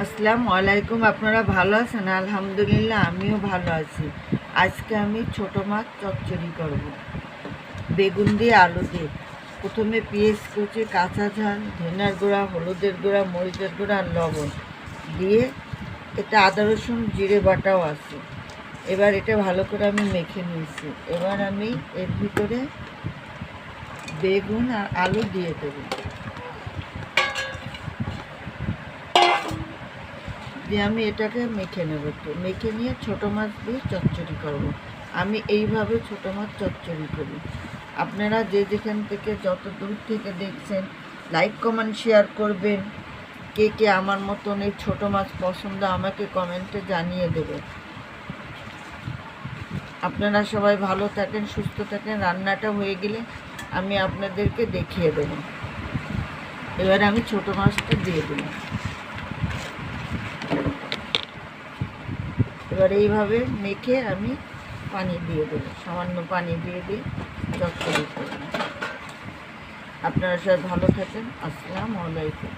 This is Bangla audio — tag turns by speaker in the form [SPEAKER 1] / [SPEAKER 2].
[SPEAKER 1] আসসালামু আলাইকুম। আপনারা ভালো আছেন? আলহামদুলিল্লাহ, আমিও ভালো আছি। আজকে আমি ছোটো মাছ চচ্চড়ি করব, বেগুন দিয়ে আলু দিয়ে। প্রথমে পেঁয়াজ কুচি, কাঁচা ঝাল, ধনিয়ার গুঁড়া, হলুদের গুঁড়া, মরিচের গুঁড়া আর লবণ দিয়ে, এটা আদা রসুন জিরে বাটাও আছে। এবার এটা ভালো করে আমি মেখে নিয়েছি। এবার আমি এর ভিতরে বেগুন আর আলু দিয়ে দেবো। দিয়ে আমি এটাকে মেখে নেব, একটু মেখে নিয়ে ছোটো মাছ দিয়ে চচ্চড়ি করব। আমি এইভাবে ছোটো মাছ চচ্চড়ি করি। আপনারা যে যেখান থেকে যত দূর থেকে দেখছেন, লাইক কমেন্ট শেয়ার করবেন। কে কে আমার মতন এই ছোটো মাছ পছন্দ আমাকে কমেন্টে জানিয়ে দেবেন। আপনারা সবাই ভালো থাকেন, সুস্থ থাকেন। রান্নাটা হয়ে গেলে আমি আপনাদেরকে দেখিয়ে দেব। এবার আমি ছোটো মাছটা দিয়ে দিলাম। এবার এইভাবে মেখে আমি পানি দিয়ে দেবো, সামান্য পানি দিয়ে চচ্চড়ি করব। আপনারা সবাই ভালো থাকেন। আসসালামু আলাইকুম।